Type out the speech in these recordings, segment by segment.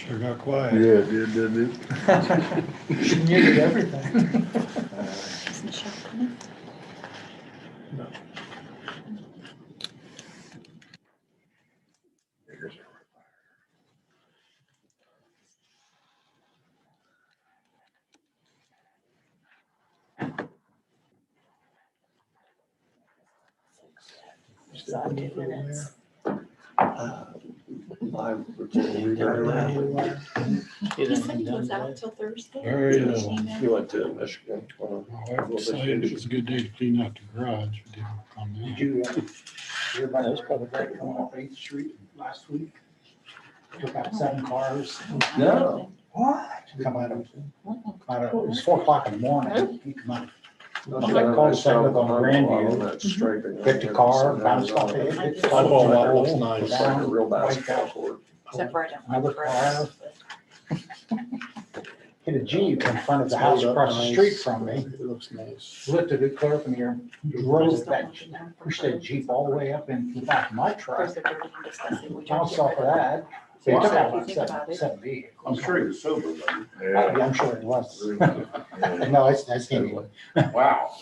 Sure got quiet. Yeah, it did, didn't it? She muted everything. Isn't she coming? No. About 2 minutes. Live recording reader. He said he was out till Thursday. Very She little. emailed You went to Michigan. My wife decided it was a good day to clean out the garage. We did work on that. Did you, hear about those probably right going off 8th Street last week? Took out 7 cars. No. What? Come out of, it was 4 o'clock in the morning. He come out, cul-de-sac up on Grandview. Hit the car, bounced off it. Hit the Oh, that pole, looks nice. It's like a down, real wiped basketball out. court. Except for I don't Another like grass. Hit a Jeep in front of the house across the street from me. It looks nice. Lifted it clear up in the air, drove that, pushed that Jeep all the way up into the back of my truck. There's the dirty and disgusting. We tried to Bounced get off rid of of it. that. So he took out If you about think about it. seven vehicles. I'm sure he was sober, though. Yeah, I'm sure it was. No, that's him. Wow.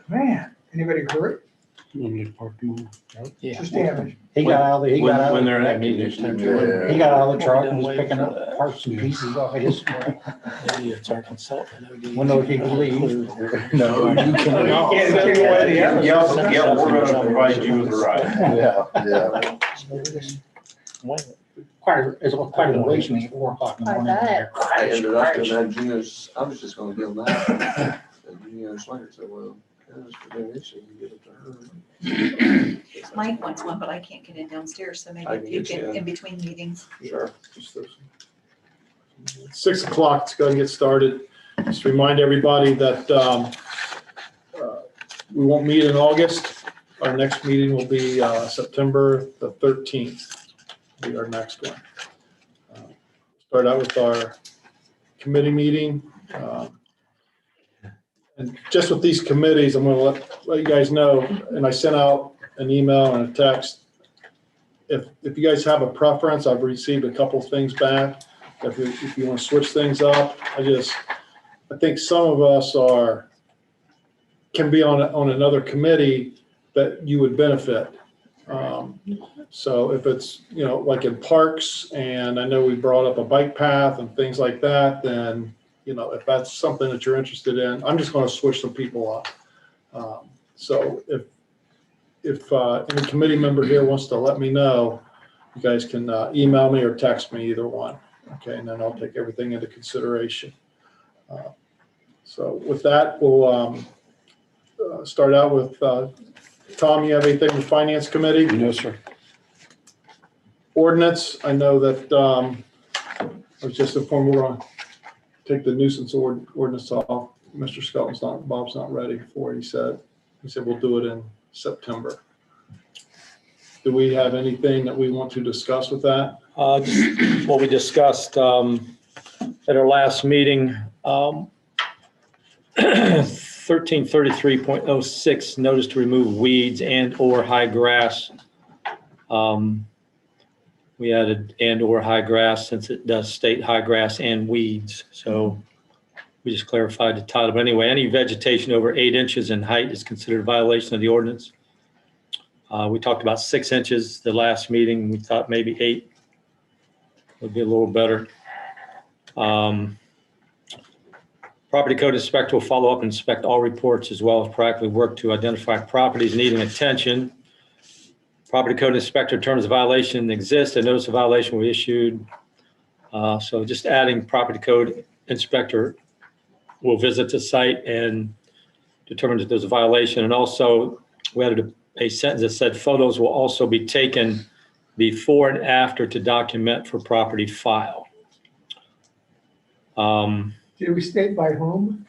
Man, anybody hurt? You want me to park them all? Just damage. He got out of the, he got out. When they're in that of condition. the- He got out of the truck and was picking up parts and pieces off of his. Maybe it's our consultant. When those people leave. No, you cannot. Yeah, yeah, we're gonna provide you with a ride. Yeah. It's quite a waste at 4 o'clock in the I morning. bet. I ended up in that junior's, I was just gonna give them that. And junior Slater said, well, that's for their issue, you give it to her. Mike wants one, but I can't get in downstairs, so I maybe can if you get you can, in. in between meetings. Sure. 6 o'clock, let's go and get started. Just remind everybody that we won't meet in August. Our next meeting will be September the 13th, be our next one. Start out with our committee meeting. And just with these committees, I'm gonna let you guys know, and I sent out an email and a text. If you guys have a preference, I've received a couple things back. If you want to switch things up, I think some of us can be on another committee that you would benefit. So if it's, like in parks, and I know we brought up a bike path and things like that, then, if that's something that you're interested in, I'm just going to switch some people up. So if any committee member here wants to let me know, you guys can email me or text me, either one. Okay, and then I'll take everything into consideration. So with that, we'll start out with Tom. You have anything with Finance Committee? No, sir. Ordinance, I know that I was just informed we're going to take the nuisance ordinance off. Mr. Bob's not ready for it, he said. He said we'll do it in September. Do we have anything that we want to discuss with that? Just what we discussed at our last meeting, 1333.06, notice to remove weeds and/or high grass. We added and/or high grass since it does state high grass and weeds. So we just clarified the title. But anyway, any vegetation over 8 inches in height is considered a violation of the ordinance. We talked about 6 inches the last meeting. We thought maybe 8 would be a little better. Property code inspector will follow up and inspect all reports as well as proactively work to identify properties needing attention. Property code inspector determines a violation exists, a notice of violation will be issued. So just adding property code inspector will visit the site and determine that there's a violation. And also we added a sentence that said photos will also be taken before and after to document for property file. Did we state by whom?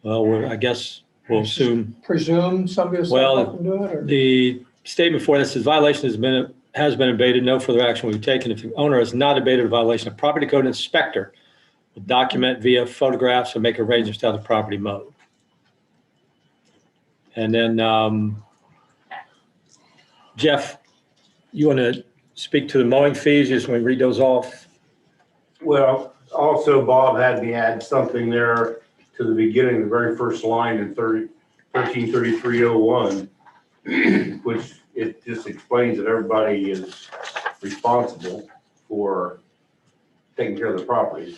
Well, I guess we'll assume Presume somebody will Well, step up and do it, or? the statement for this is violation has been abated. No further action will be taken. If the owner has not abated a violation, a property code inspector will document via photographs and make arrangements to have the property mowed. And then, Jeff, you want to speak to the mowing fees, just when we read those off? Well, also Bob had me add something there to the beginning, the very first line in 133301, which it just explains that everybody is responsible for taking care of the property.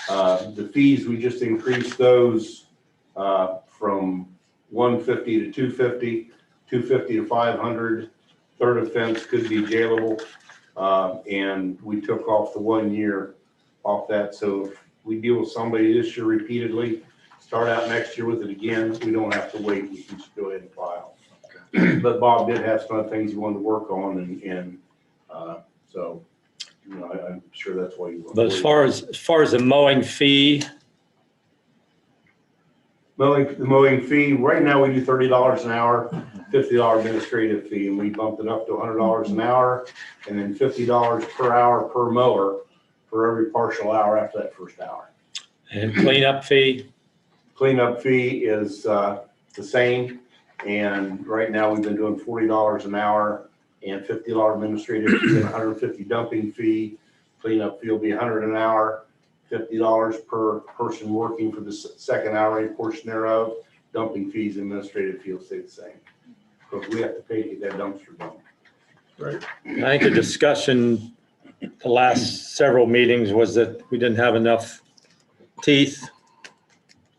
The fees, we just increased those from 150 to 250, 250 to 500. Third offense could be jailable. And we took off the 1 year off that. So if we deal with somebody this year repeatedly, start out next year with it again, we don't have to wait. We can just go ahead and file. But Bob did have some other things he wanted to work on, and so, you know, I'm sure that's why you. But as far as the mowing fee, The mowing fee, right now we do $30 an hour, $50 administrative fee, and we bumped it up to $100 an hour, and then $50 per hour per mower for every partial hour after that first hour. and cleanup fee, Cleanup fee is the same, and right now we've been doing $40 an hour and $50 administrative fee and $150 dumping fee. Cleanup fee will be $100 an hour, $50 per person working for the second hourly portion thereof. Dumping fees, administrative fee will stay the same, because we have to pay to get that dumpster dumped. Right. I think the discussion the last several meetings was that we didn't have enough teeth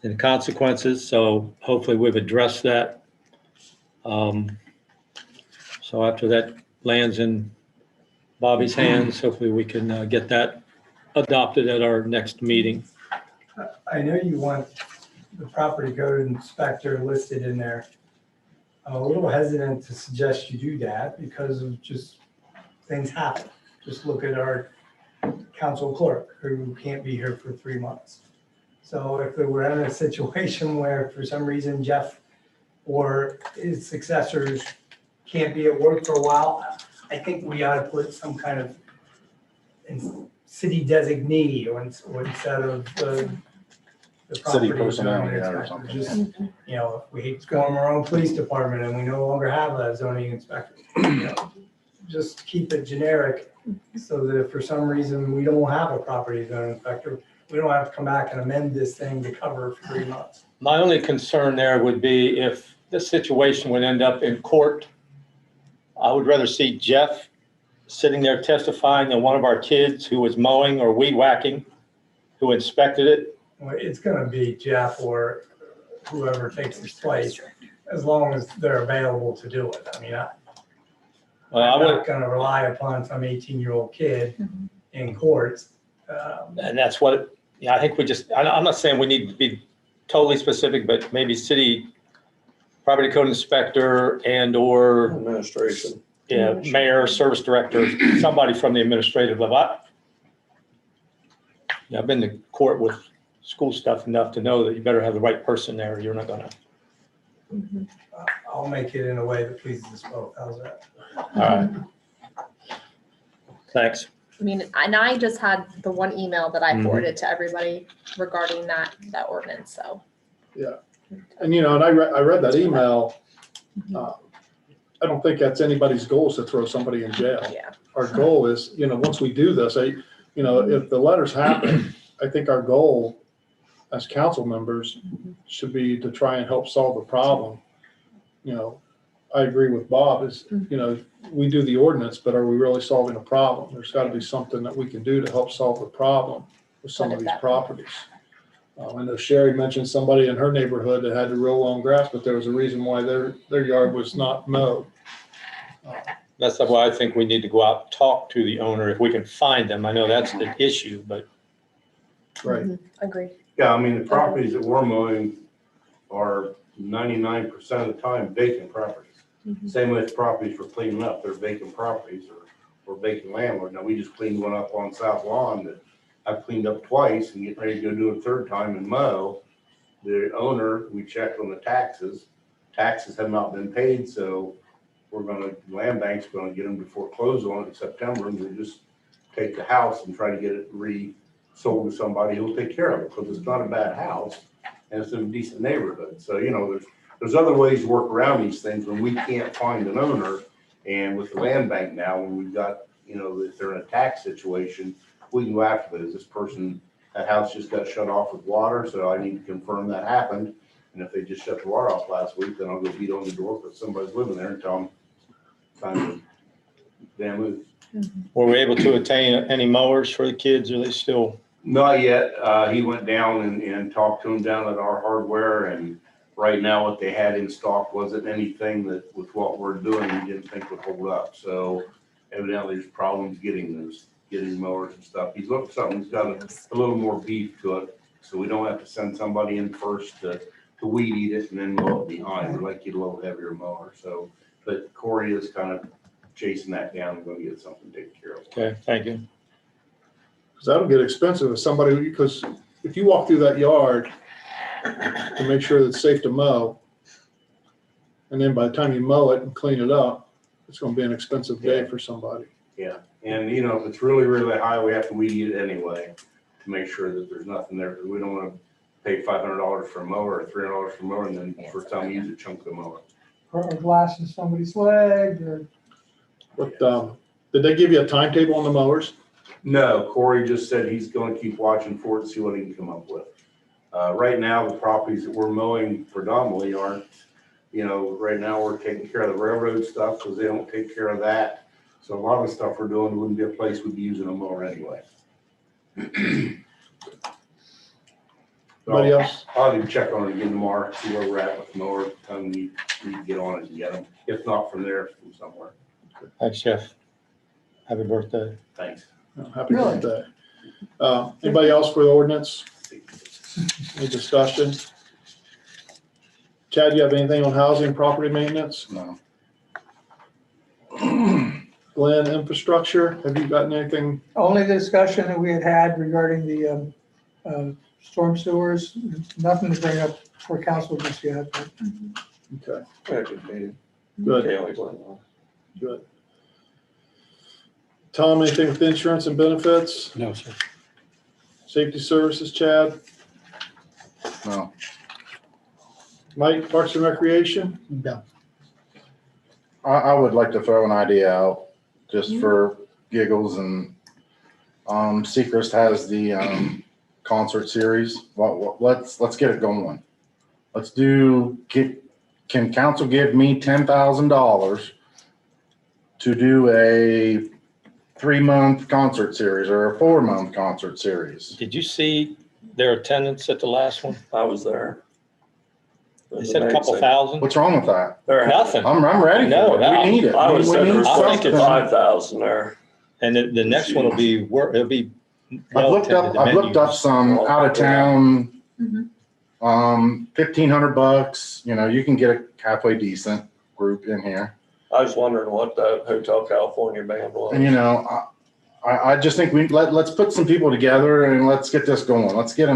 and consequences, so hopefully we've addressed that. So after that lands in Bobby's hands, hopefully we can get that adopted at our next meeting. I know you want the property code inspector listed in there. I'm a little hesitant to suggest you do that because of just things happen. Just look at our council clerk who can't be here for 3 months. So if we're in a situation where for some reason Jeff or his successors can't be at work for a while, I think we ought to put some kind of city designee or instead of the City property personnel, zoning yeah, or inspector. something. Just, you know, if we form our own police department and we no longer have a zoning inspector, you know, just keep it generic so that if for some reason we don't have a property zoning inspector, we don't have to come back and amend this thing to cover for 3 months. My only concern there would be if this situation would end up in court, I would rather see Jeff sitting there testifying than one of our kids who was mowing or weed whacking, who inspected it. Well, it's gonna be Jeff or whoever takes his place, as long as they're available to do it. I mean, I'm not gonna rely upon some 18-year-old kid in courts. And that's what, yeah, I think we just, I'm not saying we need to be totally specific, but maybe city property code inspector and or Administration. yeah, mayor, service director, somebody from the administrative level. I've been to court with school stuff enough to know that you better have the right person there. You're not gonna. I'll make it in a way that pleases us both. How's that? All right. Thanks. I mean, and I just had the one email that I forwarded to everybody regarding that ordinance, so. And, you know, and I read that email. I don't think that's anybody's goal is to throw somebody in jail. Yeah. Our goal is, you know, once we do this, you know, if the letters happen, I think our goal as council members should be to try and help solve the problem. You know, I agree with Bob is, you know, we do the ordinance, but are we really solving a problem? There's got to be something that we can do to help solve the problem with some of these properties. I know Sherry mentioned somebody in her neighborhood that had to real long grass, but there was a reason why their yard was not mowed. That's why I think we need to go out and talk to the owner if we can find them. I know that's the issue, but. Right. Agreed. Yeah, I mean, the properties that we're mowing are 99% of the time vacant properties. Same with properties we're cleaning up, they're vacant properties or vacant landlord. Now, we just cleaned one up on South Lawn that I've cleaned up twice and getting ready to go do it a third time and mow. The owner, we checked on the taxes. Taxes have not been paid, so land bank's gonna get them to foreclose on it in September, and we'll just take the house and try to get it sold to somebody who'll take care of it, because it's not a bad house and it's in a decent neighborhood. So, you know, there's other ways to work around these things when we can't find an owner. And with the land bank now, when we've got, you know, if they're in a tax situation, we can go after those. This person, that house just got shut off with water, so I need to confirm that happened. And if they just shut the water off last week, then I'll go beat on the door because somebody's living there and tell them, time to damn move. Were we able to attain any mowers for the kids? Are they still? Not yet. He went down and talked to them down at our hardware, and right now what they had in stock wasn't anything that with what we're doing, he didn't think would hold up. So evidently there's problems getting mowers and stuff. He's looking for something that's got a little more beef to it, so we don't have to send somebody in first to weed eat it and then mow it behind. We'd like you a little heavier mower. So, but Corey is kind of chasing that down and going to get something taken care of. Okay, thank you. Because that'll get expensive if somebody, because if you walk through that yard to make sure that it's safe to mow, and then by the time you mow it and clean it up, it's gonna be an expensive day for somebody. Yeah, and you know, if it's really, really high, we have to weed eat it anyway to make sure that there's nothing there, because we don't want to pay $500 for a mower or $300 for a mower, and then first time we use a chunk of the mower. Or blasting somebody's leg, or But, did they give you a timetable on the mowers? No, Corey just said he's going to keep watching for it, see what he can come up with. Right now, the properties that we're mowing predominantly aren't, you know, right now we're taking care of the railroad stuff because they don't take care of that. So a lot of the stuff we're doing wouldn't be a place we'd be using a mower anyway. Anybody else? I'll even check on it again tomorrow, see where we're at with the mower, time we need to get on it and get them. If not from there, from somewhere. Thanks, Jeff. Happy birthday. Thanks. Happy Really? birthday. Anybody else for the ordinance? Any discussion? Chad, you have anything on housing and property maintenance? No. Glenn, infrastructure, have you gotten anything? only discussion that we had regarding the storm sewers, nothing to bring up for council just yet. Okay, Good meeting. good, Kaylee's went on. good. Tom, anything with insurance and benefits? No, sir. Safety services, Chad? No. Mike, Parks and Recreation? No. I would like to throw an idea out just for giggles and, Seacrest has the, concert series. Well, let's get it going. Can council give me $10,000 to do a 3-month concert series or a 4-month concert series? Did you see their attendance at the last one? I was there. They said a couple thousand. What's wrong with that? Nothing. I'm ready No, for it. We need it. I was We there, need there was I think something. it's 5,000 there. And the next one will be, it'll be. I've looked up some out of town, Mhm. $1,500, you know, you can get a halfway decent group in here. I was wondering what the Hotel California band was. And, you know, I just think let's put some people together and let's get this going. Let's get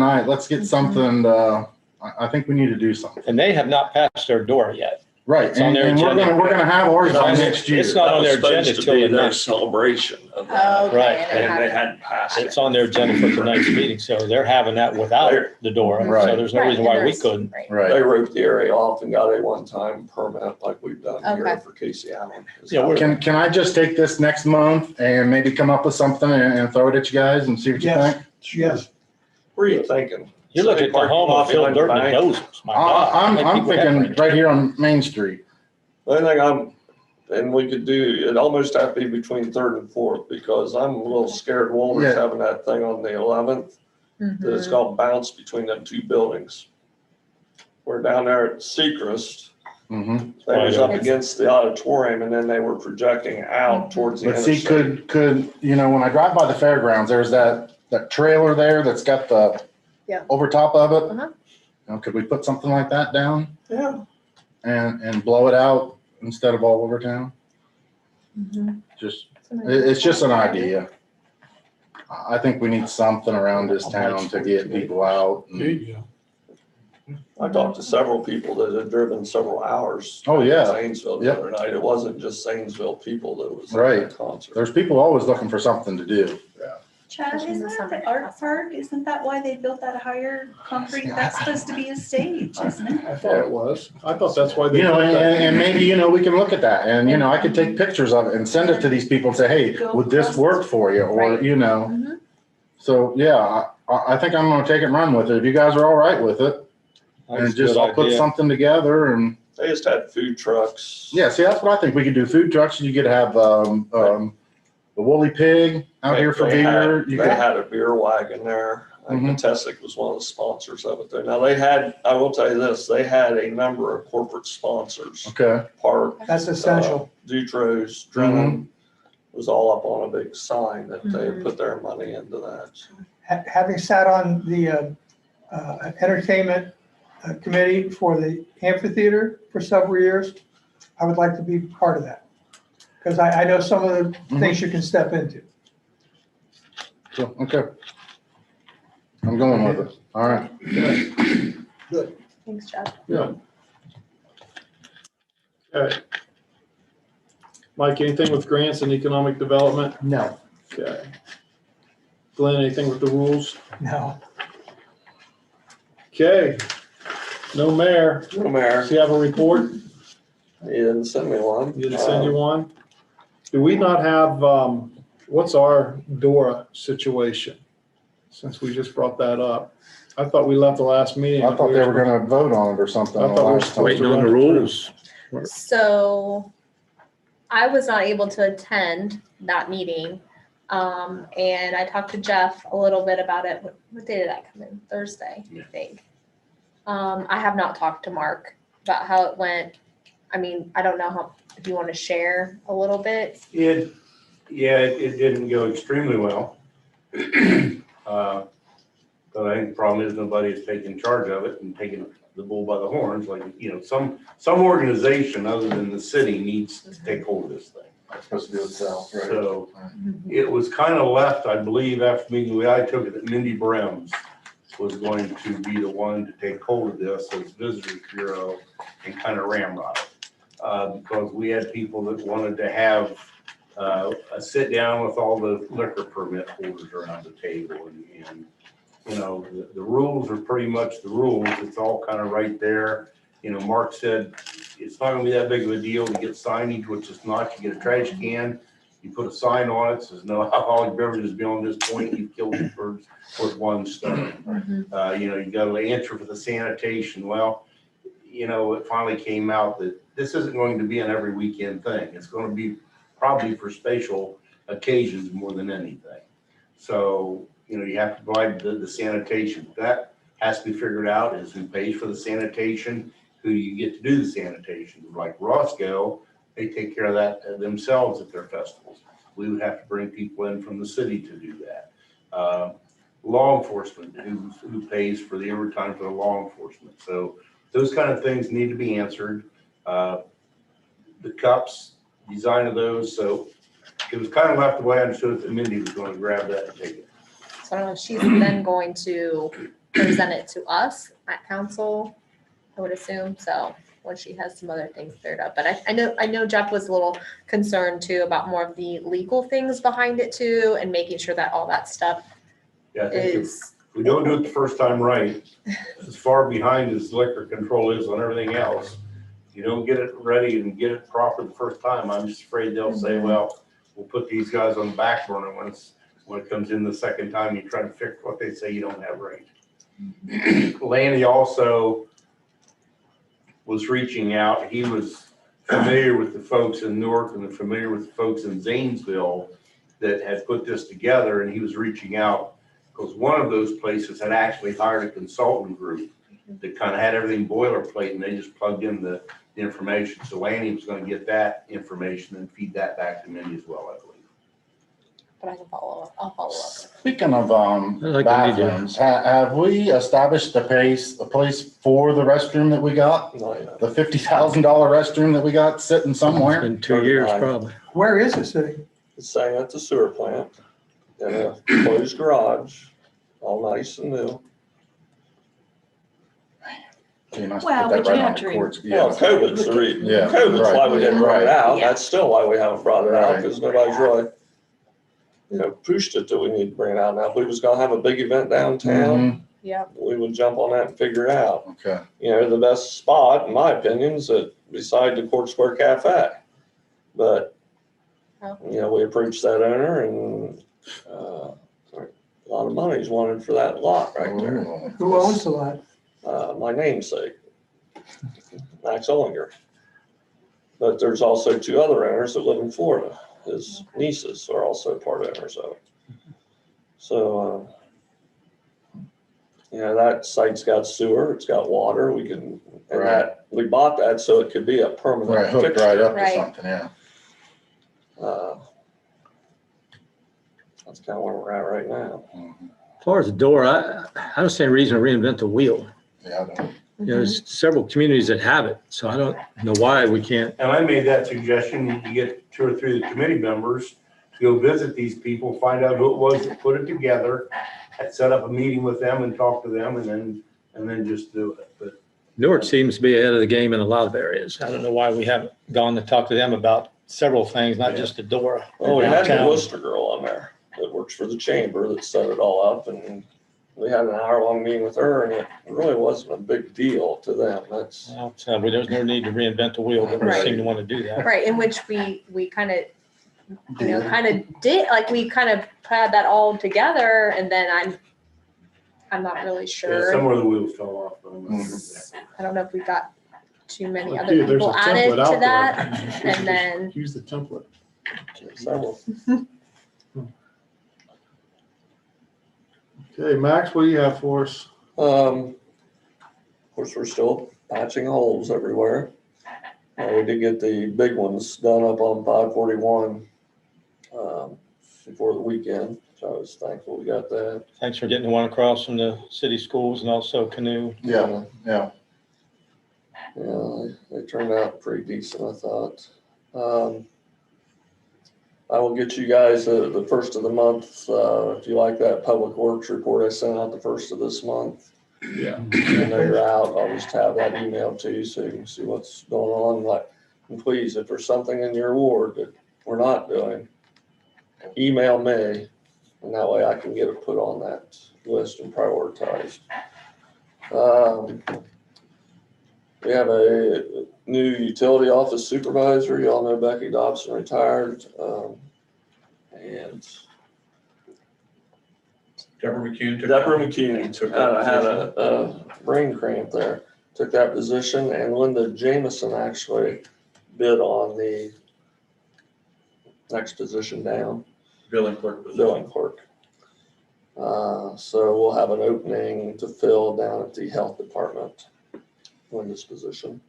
something, I think we need to do something. And they have not passed their door yet. Right, It's on and their we're agenda. gonna have ours It's on on- next year. it's not on their agenda till the their next. celebration of Oh, that. okay. Right, and it And they happened. hadn't passed it. It's on their agenda for tonight's meeting, so they're having that without the door. So Right. there's no Right, reason and why we there's- couldn't. right. Right, They wrote the area off and got a one-time permit like we've done here Okay. for Casey Allen. Yeah, we're- can I just take this next month and maybe come up with something and throw it at you guys and see what you Yes. think? Yes, What are you thinking? You look at the home of Phil Dirt and the dozers, my God. I'm thinking right here on Main Street. The only thing and we could do, it almost have to be between 3rd and 4th because I'm a little scared Walter's Yeah. having that thing on the 11th. That it's Mhm. gonna bounce between them two buildings. We're down there at Seacrest. Mhm. They was up It's- against the auditorium and then they were projecting out towards the But see, interstate. could, you know, when I drive by the fairgrounds, there's that trailer there that's got the Yeah. over top of it. Uh-huh. You know, could we put something like that down Yeah, and blow it out instead of all over town? Mhm. Just, It's an it's just an idea. I think we need something around this town to get people out. There you go. I talked to several people that had driven several hours. Oh, yeah. to Zanesville the Yep. other night. It wasn't just Zanesville people that was at Right. that concert. There's people always looking for something to do. Chad, Which is isn't the that summer the art house. park? Isn't that why they built that higher concrete? That's supposed to be a stage, isn't it? I thought it was. I thought that's why they You know, did that. and maybe, we can look at that and, I could take pictures of it and send it to these people and say, hey, would this work for you? Or, Right. Mhm. so yeah, I think I'm gonna take it and run with it. If you guys are all right with it. And just, I'll put something together and, They just had food trucks. yeah, see, that's what I think. We could do food trucks. You could have, the woolly pig out here for They beer. had- You They could, had a beer wagon there. I think Matesic was one of the sponsors of it there. Now they had, I will tell you this, they had a number of corporate sponsors. okay. Park, That's essential. Dutros, Drennan was all up on a big sign that they had put their money into that. Having sat on the entertainment committee for the amphitheater for several years, I would like to be part of that. Because I know some of the things you can step into. So, okay. I'm going with it. All right. Thanks, Chad. Okay. Mike, anything with grants and economic development? No. Okay. Glenn, anything with the rules? No. Okay. No mayor. No mayor, Does he have a report? he didn't send me one. Did he send you one? Do we not have, what's our DORA situation? Since we just brought that up. I thought we left the last meeting. I thought they were gonna vote on it or something. I thought we were last time. supposed to run it through. So I was not able to attend that meeting. And I talked to Jeff a little bit about it. What day did that come in? Thursday, I think. I have not talked to Mark about how it went. I mean, I don't know if you want to share a little bit. It didn't go extremely well. But I think the problem is nobody is taking charge of it and taking the bull by the horns. Like, some organization other than the city needs to take hold of this thing. It's supposed to do itself, right? So it was kind of left, I believe, after meeting the way I took it, that Mindy Brems was going to be the one to take hold of this as Visitors Bureau and kind of ramrod it. Because we had people that wanted to have a sit down with all the liquor permit holders around the table and the rules are pretty much the rules. It's all kind of right there. Mark said it's not gonna be that big of a deal to get signage, which is not. You get a trash can, you put a sign on it, says no alcoholic beverages beyond this point, you've killed two birds with one stone. You got to answer for the sanitation. Well, it finally came out that this isn't going to be an every weekend thing. It's going to be probably for special occasions more than anything. So, you have to provide the sanitation. That has to be figured out, is who pays for the sanitation, who you get to do the sanitation. Like Roscoe, they take care of that themselves at their festivals. We would have to bring people in from the city to do that. Law enforcement, who pays for the overtime for the law enforcement. So those kind of things need to be answered. The cups, design of those. So it was kind of left the way I understood it, that Mindy was going to grab that and take it. So I don't know if she's then going to present it to us at council, I would assume. So when she has some other things cleared up. But I know Jeff was a little concerned too about more of the legal things behind it too, and making sure that all that stuff Yeah, I think is. if we don't do it the first time right, as far behind as liquor control is on everything else, you don't get it ready and get it proper the first time, I'm just afraid they'll say, well, we'll put these guys on the back burner when it comes in the second time, you try to fix what they say you don't have right. Lanny also was reaching out. He was familiar with the folks in Newark and familiar with the folks in Zanesville that had put this together, and he was reaching out because one of those places had actually hired a consultant group that kind of had everything boilerplate, and they just plugged in the information. So Lanny was going to get that information and feed that back to Mindy as well, I believe. But I can follow up. I'll follow up. Speaking of like bathrooms, have we established a place for the restroom that we got? No, yeah. The $50,000 restroom that we got sitting It's somewhere? been 2 years probably. Where is it sitting? It's saying at the sewer plant, in a closed garage, all nice and new. You must Well, put that but you right on have the to courts. Well, Yeah. COVID's the reason. Yeah, COVID's why we didn't bring it out. Yeah. That's still why we haven't brought it out, because nobody's really. pushed it that we need to bring it out. Now, if we was gonna have a big event downtown, Yeah. we would jump on that and figure it out. Okay. The best spot, in my opinion, is beside the Court Square Cafe. But, Oh. we approached that owner and, a lot of money's wanted for that lot right there. Ooh. Who owns the lot? My namesake, Max Ollinger. But there's also 2 other owners that live in Florida. His nieces are also part owners of it. So, that site's got sewer, it's got water, and Right. we bought that so it could be a Right, permanent hooked fixture. right up to Right. something, yeah. That's kind of where we're at right now. As far as the door, I don't see any reason to reinvent the wheel. Yeah, I don't. There's several communities that have it, so I don't know why we can't. And I made that suggestion, you get 2 or 3 of the committee members to go visit these people, find out who it was that put it together, and set up a meeting with them and talk to them, and then just do it. But Newark seems to be ahead of the game in a lot of areas. I don't know why we haven't gone to talk to them about several things, not just the door. Well, we had the downtown. Worcester girl on there that works for the chamber that set it all up, and we had an hour-long meeting with her, and it really wasn't a big deal to them. That's, Well, so there's no need to reinvent the wheel, but we Right. seem to want to do that. Right, in which we kind of, did, like, we kind of had that all together, and then I'm not really yeah, sure. somewhere the wheels fell off. But I'm not sure exactly. I don't know if we got too many Well, other dude, there's a people added template out to there. that, and then, Use the template. several. Okay, Max, what do you have for us? Of course, we're still patching holes everywhere. We did get the big ones done up on 541 before the weekend, so I was thankful we got that. Thanks for getting the one across from the city schools and also Canoe. Yeah, yeah. Yeah, they turned out pretty decent, I thought. I will get you guys the first of the month, if you like that public works report I sent out the first of this month. Yeah. I know you're out, I'll just have that emailed to you so you can see what's going on. And please, if there's something in your ward that we're not doing, email me, and that way I can get it put on that list and prioritized. We have a new utility office supervisor. Y'all know Becky Dobson retired. And Deborah McCune. had a brain cramp there. Took that position, and Linda Jameson actually bid on the next position down, Billing clerk position. billing clerk. So we'll have an opening to fill down at the health department in this position.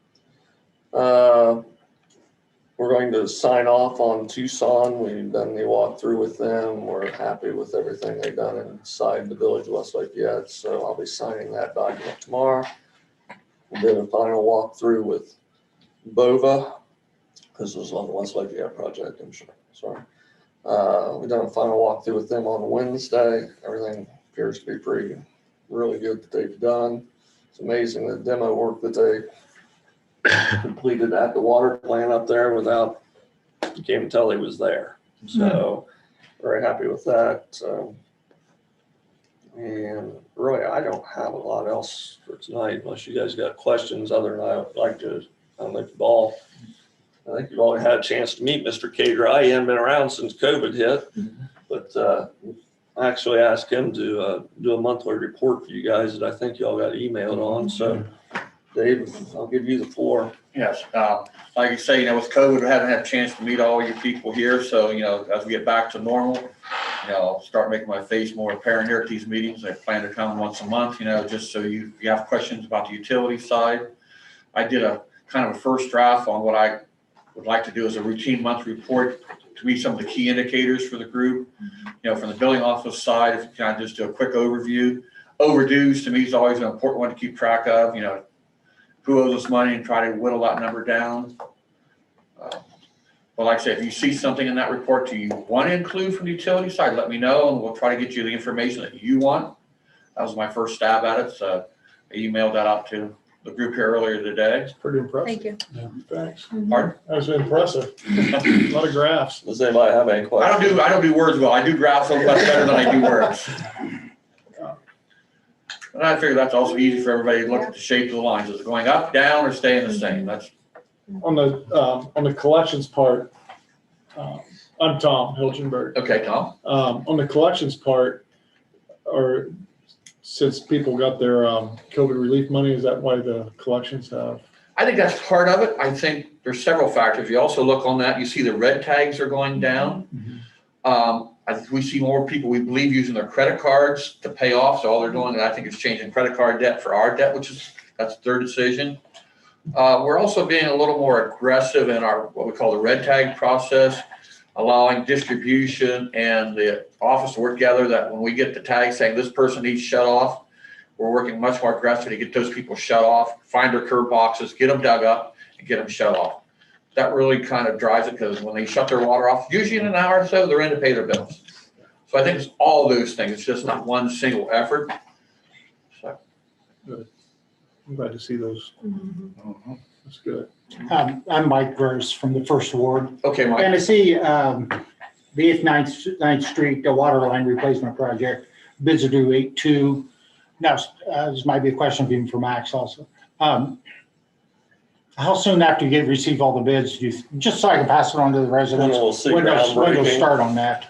We're going to sign off on Tucson. We've done the walkthrough with them. We're happy with everything they've done inside the village of Westlake yet. So I'll be signing that document tomorrow. We did a final walkthrough with Bova. This was on the Westlake project, I'm sure. Sorry. We've done a final walkthrough with them on Wednesday. Everything appears to be really good that they've done. It's amazing the demo work that they completed at the water plant up there without, you can't even tell he was there. So very happy with that. And really, I don't have a lot else for tonight unless you guys got questions other than I would like to, I think you've all had a chance to meet Mr. Cater. He hadn't been around since COVID hit, but I actually asked him to do a monthly report for you guys that I think y'all got emailed on. So Dave, I'll give you the floor. Yes, like you say, with COVID, we haven't had a chance to meet all your people here. So, as we get back to normal, I'll start making my face more apparent here at these meetings. I plan to come once a month, just so you have questions about the utility side. I did a kind of a first draft on what I would like to do as a routine monthly report to meet some of the key indicators for the group. From the billing office side, if you kind of just do a quick overview. Overdues to me is always an important one to keep track of, who owes us money and try to whittle that number down. But like I said, if you see something in that report that you want to include from the utility side, let me know and we'll try to get you the information that you want. That was my first stab at it. So I emailed that out to the group here earlier today. It's pretty impressive. Thank you. Thanks. Pardon? That was impressive. A lot of graphs. Does anybody have any questions? I don't do words well. I do graphs so much better than I do words. And I figure that's also easy for everybody to look at the shape of the lines. Is it going up, down, or staying the same? That's, On the collections part, I'm Tom Hilgenberg. okay, Tom? On the collections part, or since people got their COVID relief money, is that why the collections have? I think that's part of it. I think there's several factors. You also look on that, you see the red tags are going down. We see more people, we believe, using their credit cards to pay off. So all they're doing, I think, is changing credit card debt for our debt, that's their decision. We're also being a little more aggressive in our, what we call the red tag process, allowing distribution and the office to work together, that when we get the tag saying this person needs shut off, we're working much more aggressively to get those people shut off, find their curb boxes, get them dug up, and get them shut off. That really kind of drives it, because when they shut their water off, usually in an hour or so, they're in to pay their bills. So I think it's all those things. It's just not one single effort. So. I'm glad to see those. That's good. I'm Mike Gross from the First Ward. Okay, Mike. And I see the 8th, 9th Street, the water line replacement project, bids are due 8/2. Now, this might be a question even for Max also. How soon after you receive all the bids, just so I can pass it on to the residents? We'll see When they'll groundbreaking. start on that?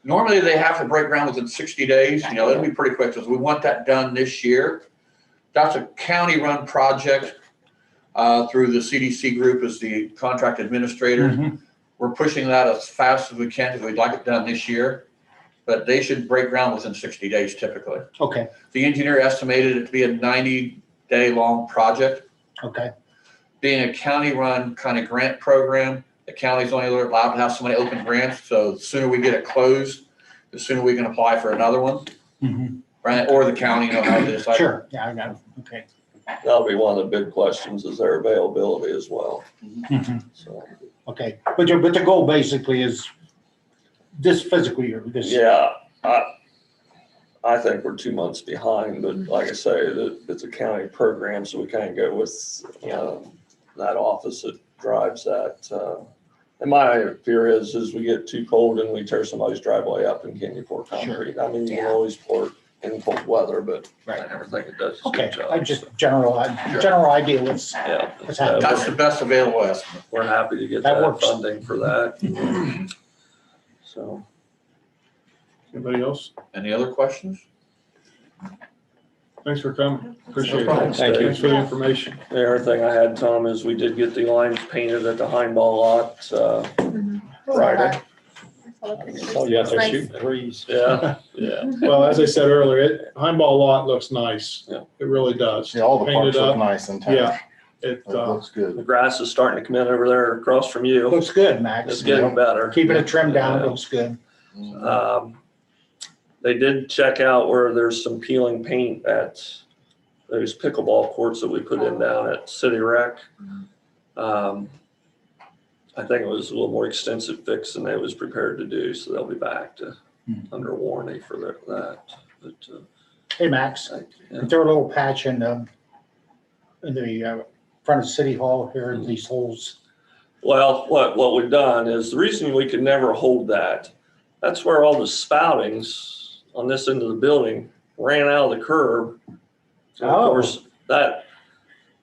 Normally, they have to break ground within 60 days. It'll be pretty quick, because we want that done this year. That's a county-run project through the CDC group as the contract administrator. We're pushing that as fast as we can, because we'd like it done this year. But they should break ground within 60 days typically. Okay, The engineer estimated it to be a 90-day long project. okay, Being a county-run kind of grant program, the county's only allowed to have so many open grants. So the sooner we get it closed, the sooner we can apply for another one. Right? Or the county, how it is. sure, yeah, I got it, okay. That'll be one of the big questions, is their availability as well. So, Okay, but the goal basically is this fiscal year, this. yeah, I think we're 2 months behind, but like I say, it's a county program, so we can't go with, that office that drives that. And my fear is we get too cold and we tear somebody's driveway up, and can you pour concrete? I mean, you can always pour it in cold weather, but I never think it does a good Okay, job. I just general idea what's Yeah, happening. That's the best available estimate. we're happy to get That that works. funding for that. So, Anybody else? Any other questions? Thanks for coming. Appreciate No problem. it. Thank you. Thanks for the information. the other thing I had, Tom, is we did get the lines painted at the Heimball lot, Friday. Oh, yeah, they're Nice. shooting threes. Yeah. Well, as I said earlier, Heimball lot looks nice. Yeah. It really does. Yeah, all the Painted parks look up. nice in town. Yeah. It, It looks good. The grass is starting to come in over there across from you. Looks good, Max. It's getting better. Keeping it trimmed down, Yeah. looks good. They did check out where there's some peeling paint at those pickleball courts that we put in down at City Rec. I think it was a little more extensive fix than they was prepared to do, so they'll be back to under warranty for that. But, Hey, Max, yeah. throw a little patch in the front of City Hall here, these holes. Well, what we've done is, the reason we could never hold that's where all the spoutings on this end of the building ran out of the curb. And of Oh. course,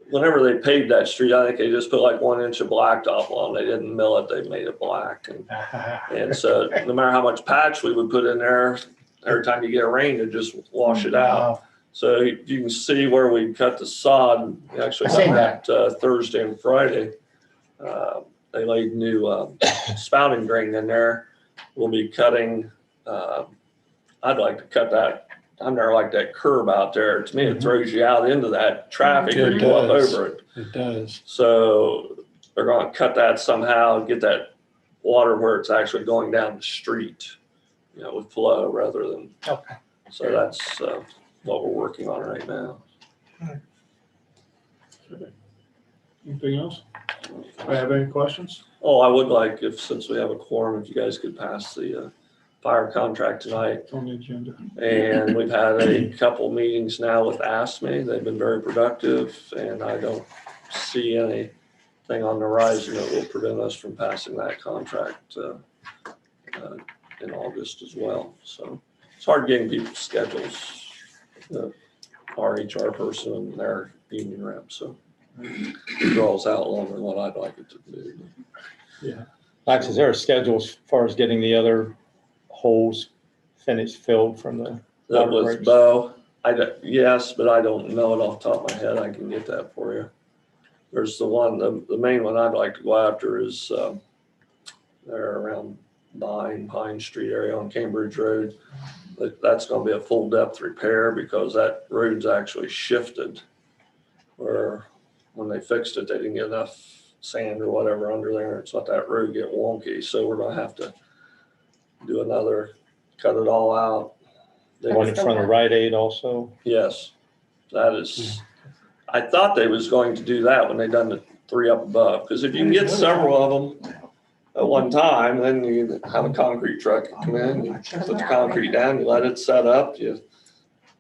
whenever they paved that street, I think they just put like 1 inch of blacktop on. They didn't mill it, they made it black. And so no matter how much patch we would put in there, every time you get a rain, it just wash it out. So you can see where we cut the sod. We actually I seen done that Thursday and Friday. They laid new spouting grain in there. We'll be cutting, I'd like to cut that. I'm there like that curb out there. To me, it throws you out into that traffic It and go up does. over it. It does. So they're going to cut that somehow, get that water where it's actually going down the street, with flow rather than. Okay. So that's what we're working on right now. Anything else? I have any questions? Oh, I would like, since we have a quorum, if you guys could pass the fire contract tonight. It's on the agenda. And we've had a couple meetings now with ASME. They've been very productive, and I don't see anything on the horizon that will prevent us from passing that contract in August as well. So it's hard getting people's schedules, our HR person and their union rep, so it draws out longer than what I'd like it to do. Yeah. Max, is there a schedule as far as getting the other holes finished, filled from the That water was breaks? Bo. Yes, but I don't know it off the top of my head. I can get that for you. There's the main one I'd like to go after is there around Pine Street area on Cambridge Road. That's gonna be a full depth repair because that road's actually shifted. Where when they fixed it, they didn't get enough sand or whatever under there. It's let that road get wonky. So we're gonna have to do another, cut it all out. The one in front of Rite Aid also? Yes, that is, I thought they was going to do that when they done the 3 up above, because if you can get several of them at one time, then you have a concrete truck come in, you put the concrete down, you let it set up,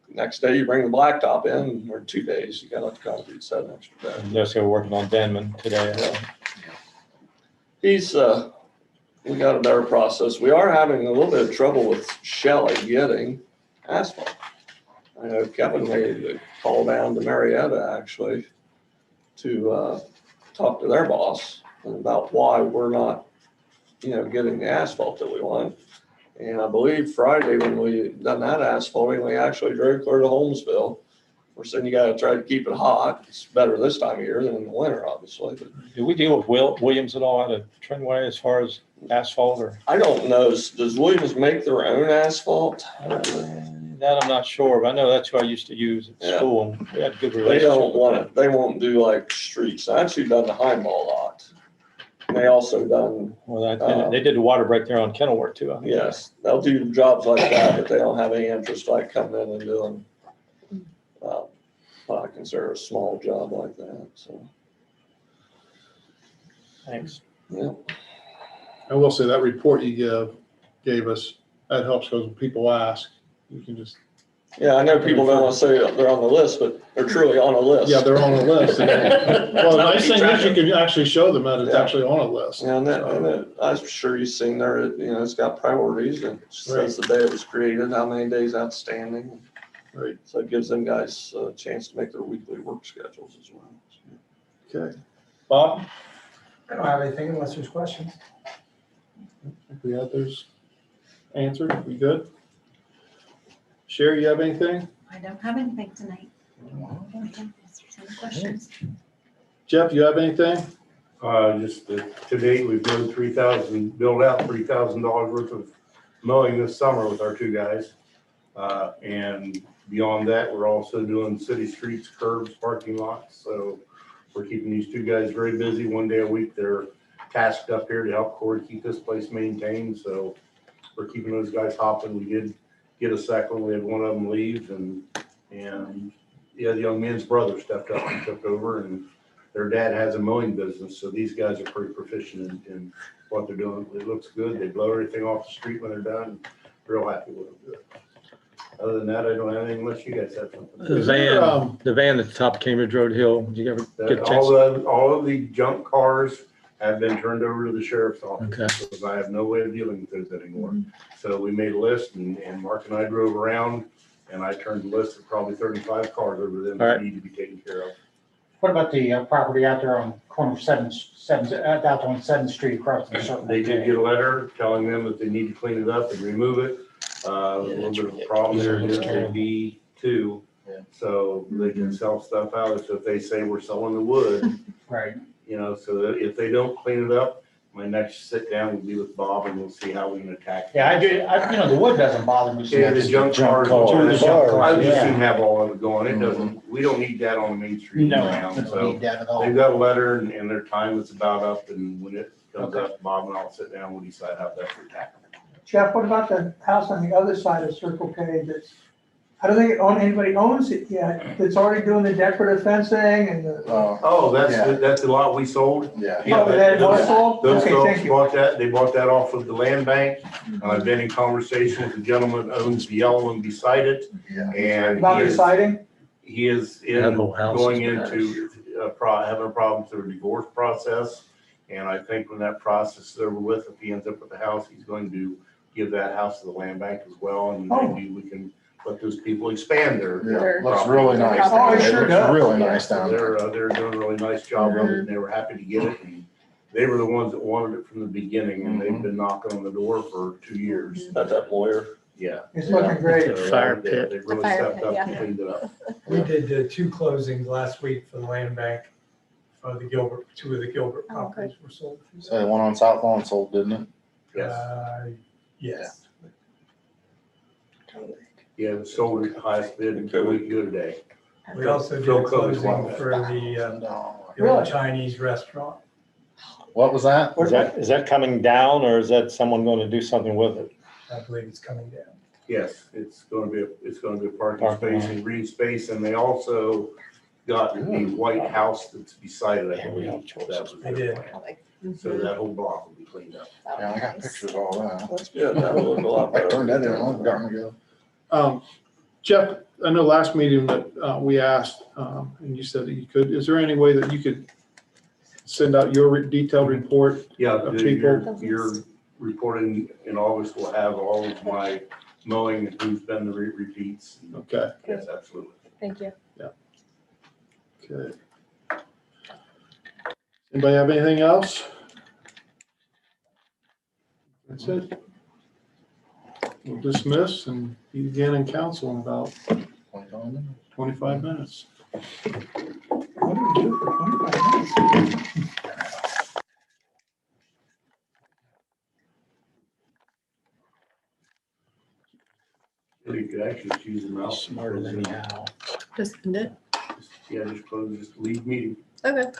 next day you bring the blacktop in, or 2 days, you got to let the concrete set an extra day. They're still working on Denman today. We got a better process. We are having a little bit of trouble with Shelley getting asphalt. I know Kevin made a call down to Marietta actually to talk to their boss about why we're not, getting the asphalt that we want. And I believe Friday when we done that asphalting, we actually drove clear to Holmesville. We're saying you gotta try to keep it hot. It's better this time of year than in the winter, obviously, but Do we deal with Williams at all out of Trendway as far as asphalt or? I don't know. Does Williams make their own asphalt? That I'm not sure, but I know that's who I used to use at Yeah. school, and we had a good They relationship. don't want it. They won't do like streets. I actually done the Heimball lot. And they also done, Well, they did the water break there on Kenilworth too, I think. yes, they'll do jobs like that, but they don't have any interest like coming in and doing what I consider a small job like that, so, Thanks. yeah. I will say that report you gave us, that helps because when people ask, you can just, Yeah, I know people don't want to say they're on the list, but they're truly on a list. yeah, they're on a list. Well, the nice thing is you can actually show them that it's Yeah. actually on a list. Yeah, and I'm sure you've seen there, it's got priorities and it says the day it was created, how many days outstanding. Right. So it gives them guys a chance to make their weekly work schedules as well. Okay. Bob? I don't have anything unless there's questions. We have those answered. We good? Sherry, you have anything? I don't have anything tonight. Any questions? Jeff, you have anything? Just to date, we've built built out $3,000 worth of mowing this summer with our 2 guys. And beyond that, we're also doing city streets, curbs, parking lots. So we're keeping these 2 guys very busy. 1 day a week, they're tasked up here to help Corey keep this place maintained. So we're keeping those guys hopping. We did get a second. We had one of them leave and yeah, the young man's brother stepped up and took over, and their dad has a mowing business. So these guys are pretty proficient in what they're doing. It looks good. They blow everything off the street when they're done. Real happy with them. Other than that, I don't have anything unless you guys have something. The van at the top of Cambridge Road Hill, did you ever get a chance? All of the junk cars have been turned over to the sheriff's office. Okay. Because I have no way of dealing with those anymore. So we made a list and Mark and I drove around and I turned the list of probably 35 cars over them that need to be taken care of. What about the property out there on corner of out on 7th Street across the circle? They did get a letter telling them that they need to clean it up and remove it. A little bit of a problem there is a B2, so they can sell stuff out. So if they say we're selling the wood, Right. So that if they don't clean it up, my next sit down will be with Bob and we'll see how we can attack it. Yeah, I do, the wood doesn't bother me. so Yeah, the much. junk cars. cars, I've just seen yeah. have all of it going. It doesn't, we don't need that on Main Street No, around. we don't So need that at all. they've got a letter and their time is about up, and when it comes Okay. up, Bob and I'll sit down, we'll decide how best to attack it. Jeff, what about the house on the other side of Circle K that's I don't think anybody owns it yet. It's already doing the decorative fencing and the. Oh, Yeah. that's the lot we sold. Yeah. Yeah, Oh, that was sold? Those Okay, folks thank you. bought that, they bought that off of the land bank. And I've been in conversation with the gentleman that owns the yellow one beside it. Yeah. And About the siding? he is That whole house is going bad. into having a problem through a divorce process. And I think when that process is over with, if he ends up with the house, he's going to give that house to the land bank as well. And Oh. maybe we can let those people expand their. Yeah, looks property. really nice. Oh, it sure looks does. really nice So down there. they're doing a really nice job of it, and they were happy to get it, and they were the ones that wanted it from the beginning, and they've been knocking on the door for 2 years. At that lawyer. Yeah. It's looking great. So, Fire they- pit. They really The fire stepped pit, up yeah. and cleaned it up. We did 2 closings last week for the land bank. The Gilbert, 2 of the Gilbert Oh, properties were sold. So the one on South Lawn sold, didn't it? Yes, Yes. yeah, it sold at the highest bid in 2 weeks ago today. We also did Phil a Cody's closing one. for the old Really? Chinese restaurant. What was that? Is that coming down or is that someone going to do something with it? I believe it's coming down. Yes, it's gonna be a parking Parking space and green space, and they also got the White House that's beside it, I Yeah, we have believe. choices. That was They their did. plan. So that whole block will be cleaned up. Yeah, I got pictures of all that. Yeah, that would look a lot I better. turned that in a long time ago. Jeff, I know last meeting that we asked, and you said that you could, is there any way that you could send out your detailed report? Yeah, Of your report in August will have all of my mowing and who's been the repeats. Okay, Yes, absolutely. Thank you. okay. Anybody have anything else? That's it. We'll dismiss and be again in council in about 25 minutes. What do we do for 25 minutes? You could actually choose them out. Smarter than you how. Just end it. Yeah, just close, just leave meeting. Okay.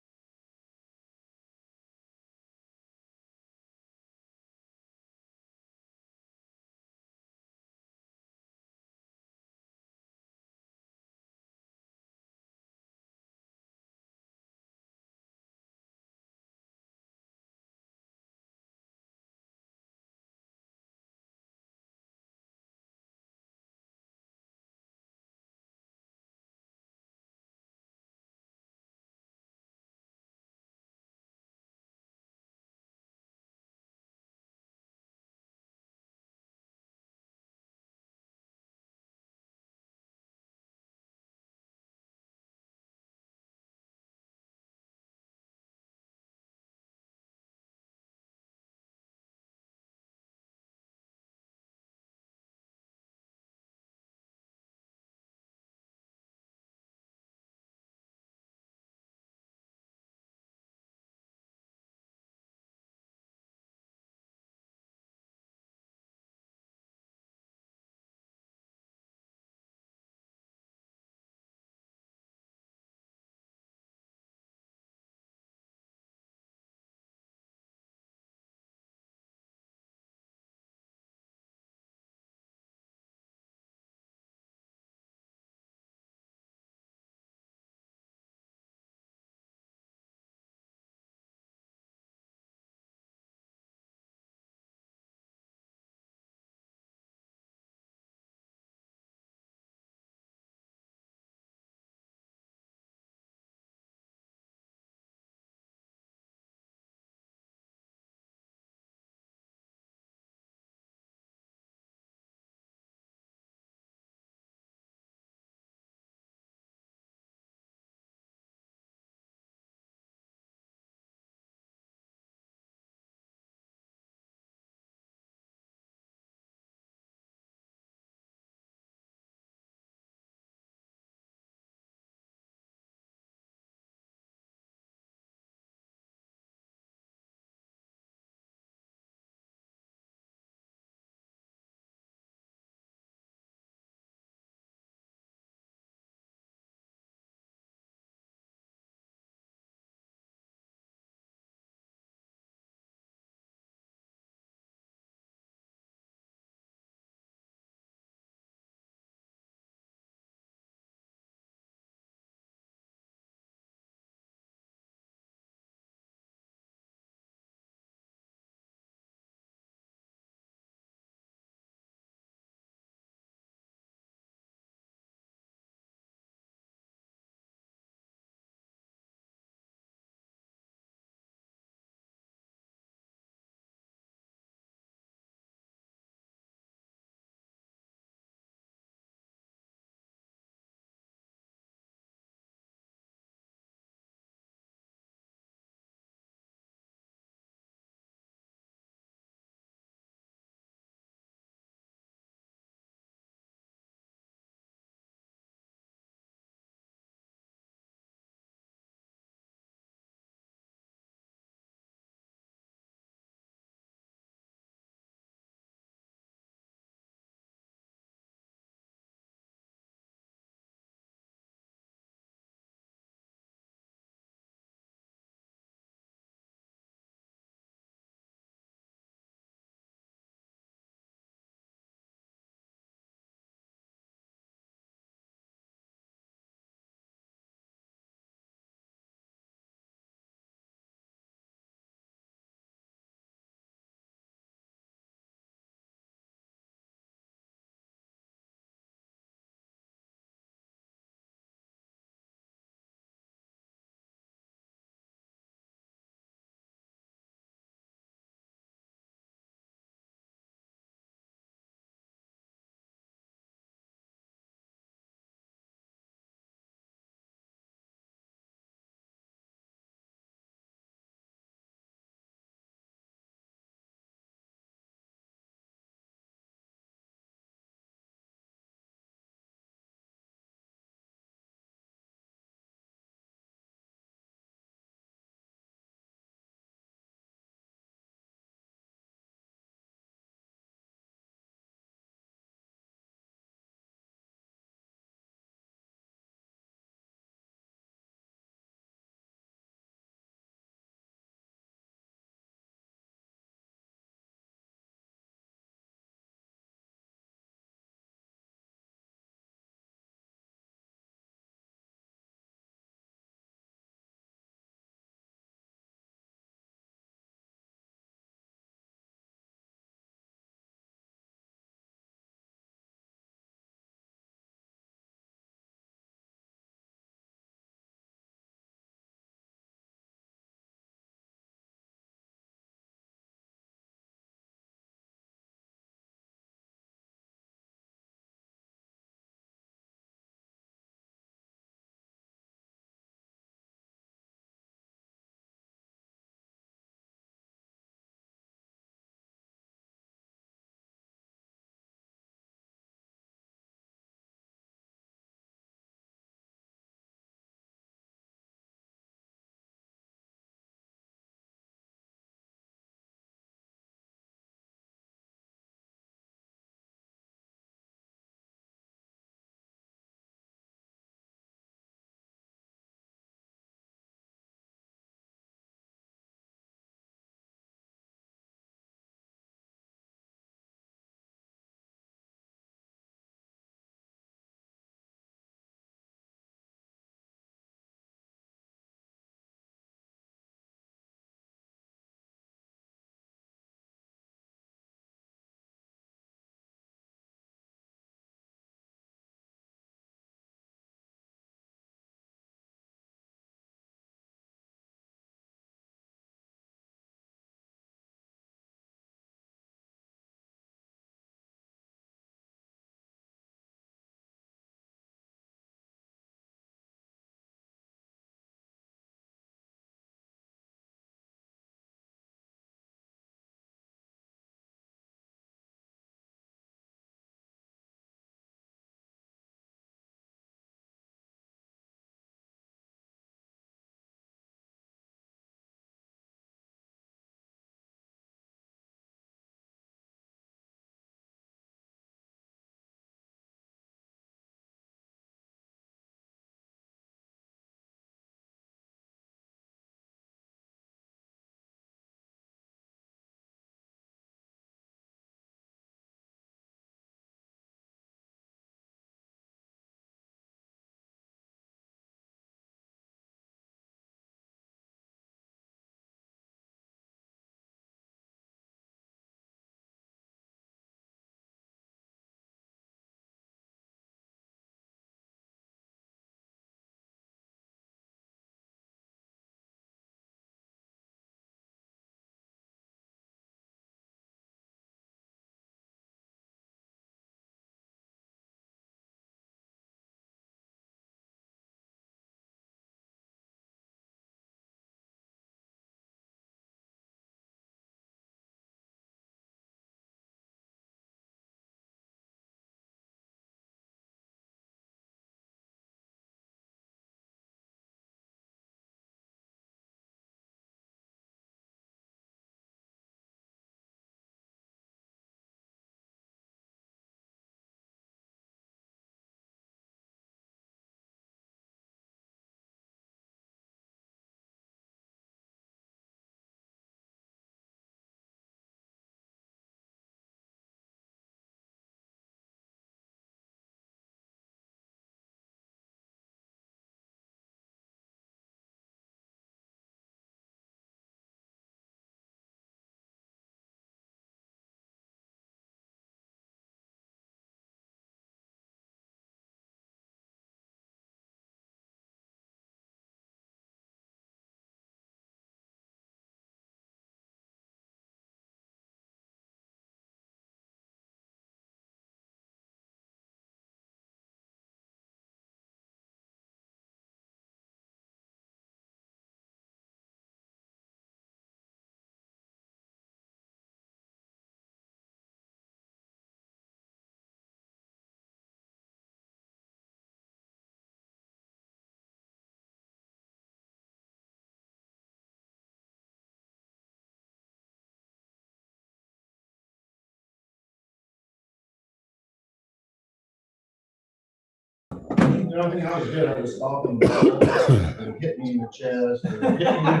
The only thing I was doing, I was stopping and hitting me in the chest or hitting me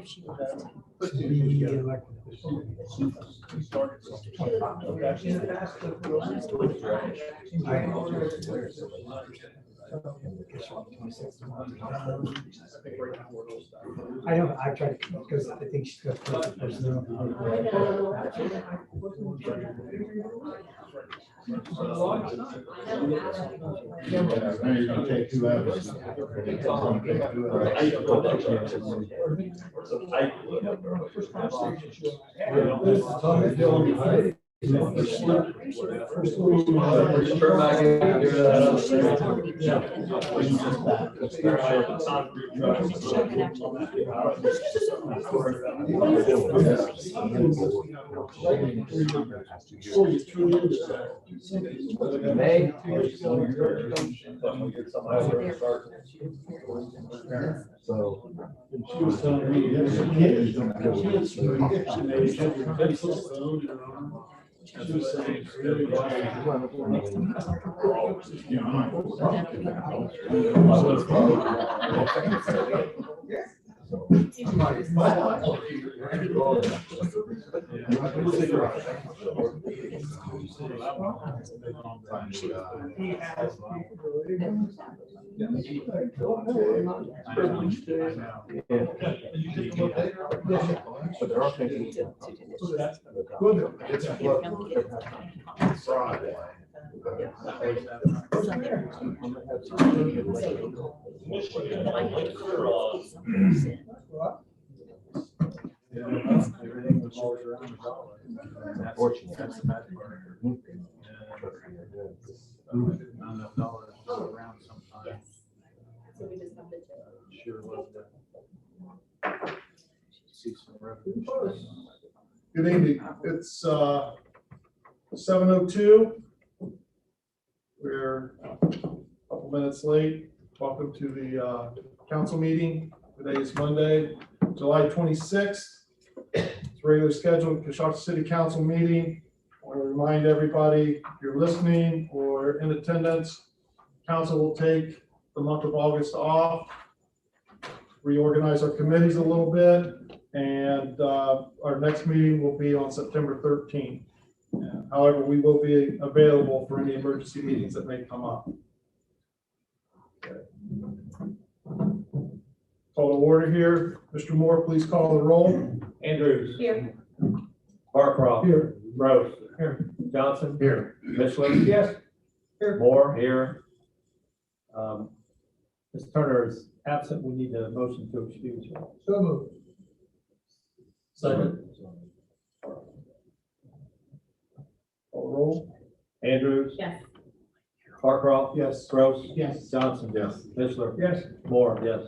if she wants to. I know, I tried to, because I think she's got the personnel. You're gonna take whoever's. So. She was telling me, yeah, she kids. She was saying, really, But there are things. Friday. everything revolves around the dollar. Unfortunately, that's the bad part. Not enough dollars to go around sometimes. So we just have to. Sure love that. See some revenue. Good evening. It's 7:02. We're a couple minutes late. Welcome to the council meeting. Today is Monday, July 26th. It's regular scheduled Coshocton City Council meeting. I want to remind everybody, if you're listening or in attendance, council will take the month of August off, reorganize our committees a little bit, and our next meeting will be on September 13th. However, we will be available for any emergency meetings that may come up. Okay. Call to order here. Mr. Moore, please call the roll. Andrews. Here. Barcroft. Here. Gross. Here. Johnson. Here. Mishler. Yes. Moore here. Ms. Turner is absent. We need a motion to excuse her. So moved. Second. Call the roll. Andrews. Yes. Barcroft. Yes. Gross. Yes. Johnson. Yes. Mishler. Yes. Moore, yes.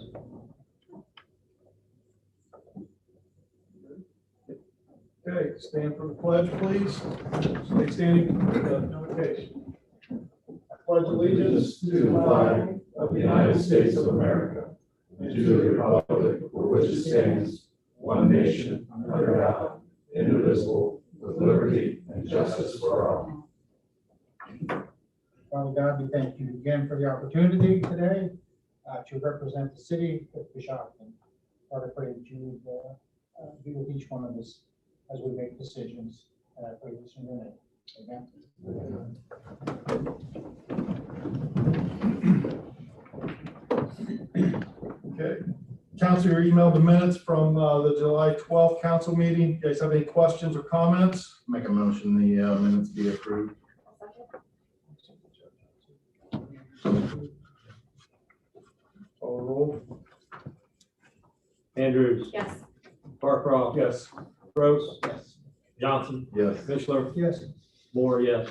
Okay, stand for the pledge, please. Stay standing for the notification. I pledge allegiance to the flag of the United States of America and to the republic for which it stands, one nation, under God, indivisible, with liberty and justice for all. Father God, we thank you again for the opportunity today to represent the city of Coshocton. Lord, I pray that you would be with each one of us as we make decisions. And I pray this in your name. Amen. Okay. Council, you emailed the minutes from the July 12th council meeting. You guys have any questions or comments? Make a motion, the minutes be approved. Call the roll. Andrews. Yes. Barcroft. Yes. Gross. Yes. Johnson. Yes. Mishler. Yes. Moore, yes.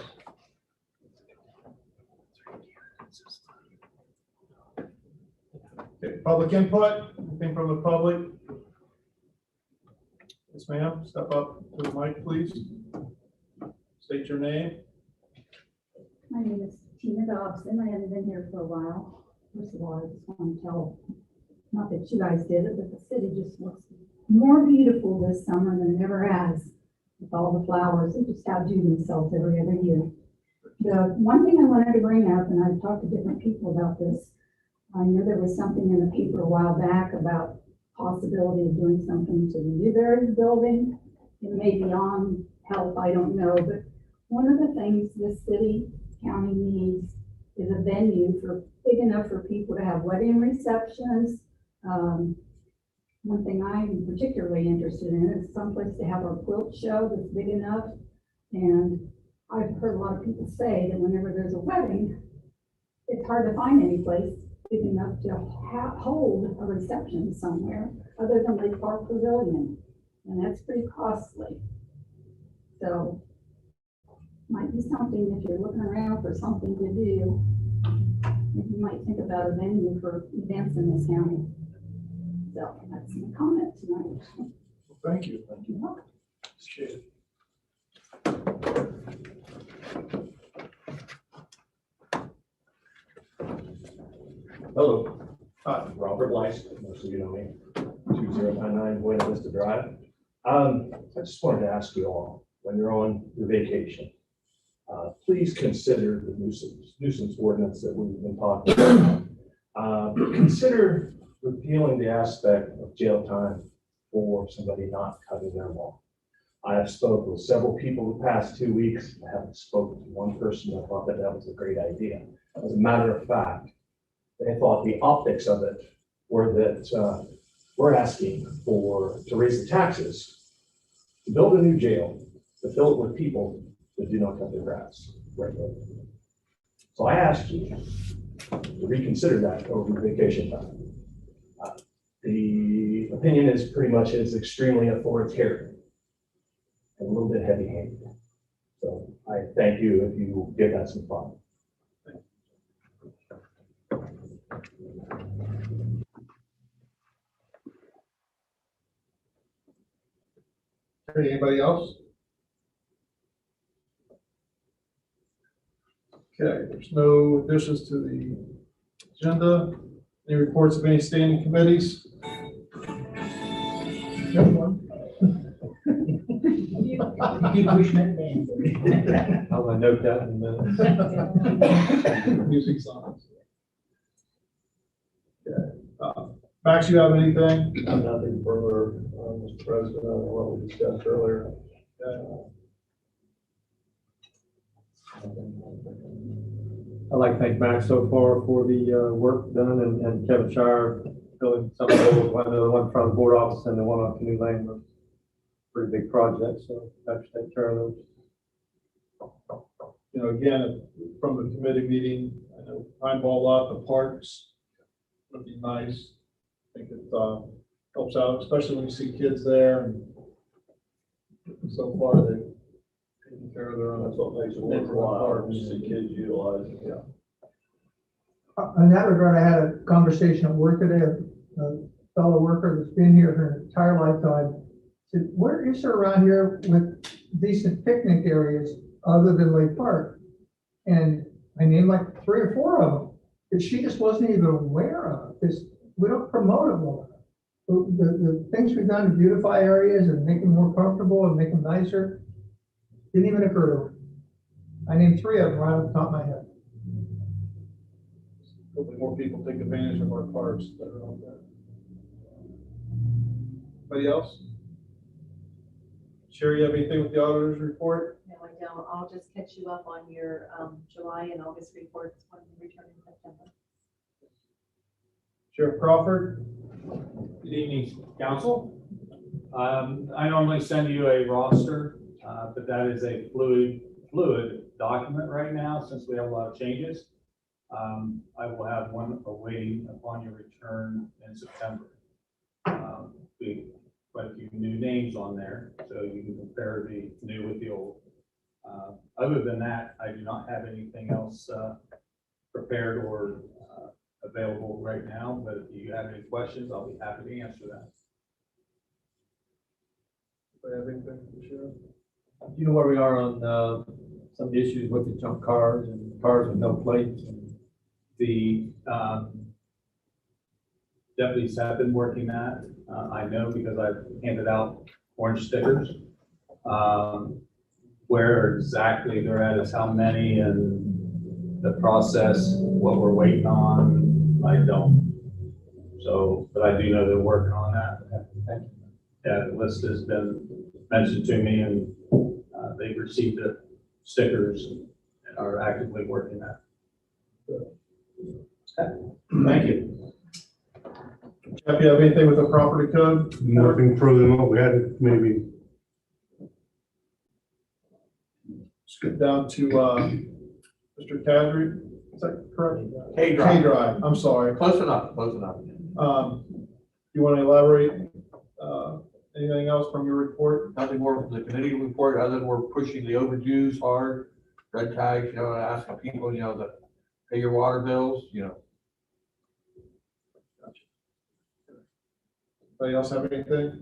Okay, public input, anything from the public? Yes, ma'am, step up to the mic, please. State your name. My name is Tina Dobson. I haven't been here for a while. First of all, I just want to tell, not that you guys did it, but the city just looks more beautiful this summer than it ever has. With all the flowers, they just outdo themselves every other year. The one thing I wanted to bring up, and I've talked to different people about this, I know there was something in the paper a while back about possibility of doing something to the Newberry building. It may be on health, I don't know, but one of the things this city, county needs is a venue big enough for people to have wedding receptions. One thing I'm particularly interested in is someplace to have a quilt show that's big enough. And I've heard a lot of people say that whenever there's a wedding, it's hard to find any place big enough to hold a reception somewhere other than Lake Park Pavilion. And that's pretty costly. So might be something if you're looking around for something to do. You might think about a venue for events in this county. So that's my comment tonight. Well, thank you. You're welcome. Appreciate it. Hello, Robert Weiss, most of you know me, 2099 Buena Vista Drive. I just wanted to ask you all, when you're on your vacation, please consider the nuisance ordinance that we've been talking about. Consider repealing the aspect of jail time for somebody not cutting their lawn. I have spoken with several people the past 2 weeks. I haven't spoken to one person that thought that was a great idea. As a matter of fact, they thought the optics of it were that we're asking to raise the taxes, to build a new jail, to fill it with people that do not cut their grass regularly. So I asked you to reconsider that over vacation time. The opinion is pretty much it's extremely authoritarian and a little bit heavy-handed. So I thank you if you will give that some thought. Anybody else? Okay, there's no additions to the agenda. Any reports of any standing committees? No one. Keep pushing it down. I'm gonna note that in a minute. Music songs. Okay. Max, you have anything? Nothing further, Mr. President, on what we discussed earlier. I'd like to thank Max so far for the work done and Kevin Shire filling some of those, one from the board office and the one on Canoe Lane was pretty big project, so I have to take care of those. You know, again, from the committee meeting, I know Pine Ball lot, the parks would be nice. I think it helps out, especially when you see kids there. And so far, they've taken care of their own. That's what makes it worthwhile, to see kids utilize it. Yeah. In that regard, I had a conversation at work today, a fellow worker that's been here her entire lifetime. Said, where is there around here with decent picnic areas other than Lake Park? And I named like 3 or 4 of them that she just wasn't even aware of, because we don't promote it well. The things we've done to beautify areas and make them more comfortable and make them nicer didn't even occur to her. I named 3 of them right off the top of my head. Hopefully more people take advantage of our parks that are out there. Anybody else? Sherry, you have anything with the auditor's report? No, I don't. I'll just catch you up on your July and August reports when we return in September. Sheriff Crawford? Good evening, council. I normally send you a roster, but that is a fluid document right now since we have a lot of changes. I will have one awaiting upon your return in September. We quite a few new names on there, so you can compare the new with the old. Other than that, I do not have anything else prepared or available right now, but if you have any questions, I'll be happy to answer that. Do you have anything for the sheriff? You know where we are on some issues with the junk cars and cars with no plates, and the deputies have been working that. I know because I've handed out orange stickers. Where exactly they're at is how many and the process, what we're waiting on, I don't. So, but I do know they're working on that. Yeah, the list has been mentioned to me, and they've received the stickers and are actively working that. Thank you. Jeff, you have anything with the property code? Nothing further than what we had at committee meeting. Let's get down to, Mr. Kadri, is that correct? K Drive. K Drive, I'm sorry. Close enough, close enough. You want to elaborate, anything else from your report? Nothing more from the committee report, other than we're pushing the overdues hard, red tags, you know, asking people, you know, to pay your water bills, you know. Anybody else have anything?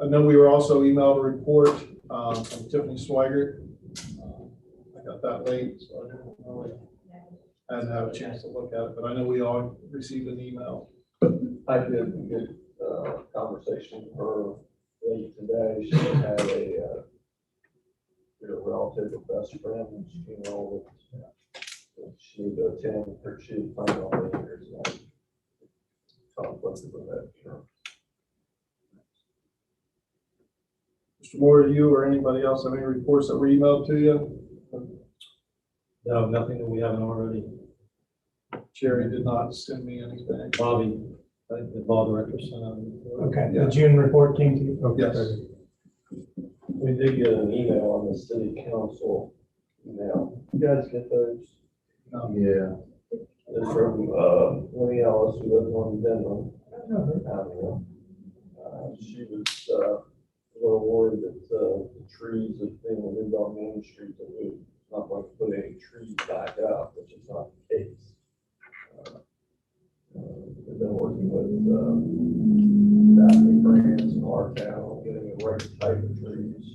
I know we were also emailed a report from Tiffany Swigert. I got that late, so I didn't really, I hadn't had a chance to look at it, but I know we all received an email. I did get conversation with her late today. She had a relative, a best friend, and she came over. She needed to attend, or she was planning on being here tonight. Conflicted with that, sure. Mr. Moore, you or anybody else have any reports that were emailed to you? No, nothing that we haven't already. Jerry did not send me anything. Bobby, I think the law director sent out. Okay, the June report came to you? Okay. Yes. We did get an email on the city council email. You guys get those? Yeah. It's from, Winnie Ellis, who lives on Denham Avenue. She was, a little worried that, the trees that being moved on Main Street, that we not going to put any trees back up, which is not the case. We've been working with, Daphne Brands in our town, on getting the right type of trees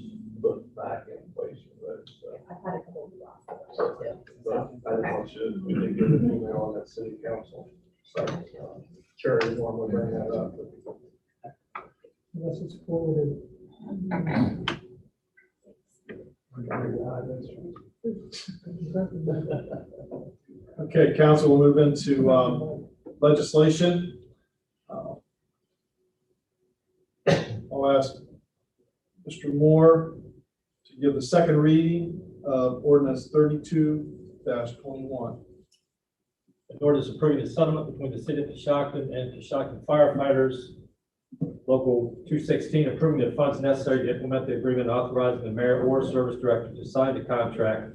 put back in place for those, so. I've had a couple of you. But I didn't want you, we did get an email on that city council, so, Cherry normally bring that up. Unless it's forwarded. Okay, council will move into legislation. I'll ask Mr. Moore to give the second reading of ordinance 32-21. An ordinance approving the settlement between the city of Coshocton and Coshocton firefighters, local 216, approving the funds necessary to implement the agreement, authorizing the mayor or service director to sign the contract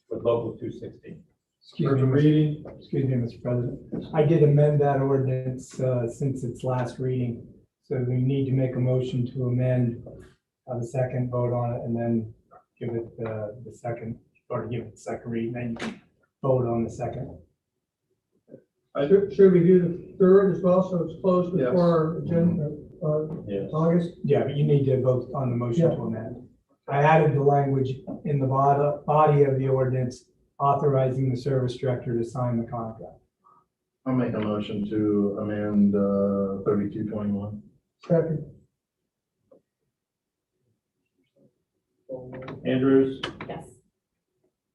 with local 216. Excuse me, Mr. President. I did amend that ordinance since its last reading. So we need to make a motion to amend the second, vote on it, and then give it the second, or give it the second reading, then you can vote on the second. Should we do the third as well, so it's closed Yes. before our agenda, Yes. August? Yeah, but you need to vote on the motion to amend. I added the language in the body of the ordinance authorizing the service director to sign the contract. I'll make a motion to amend 32-21. Second. Andrews, Yes.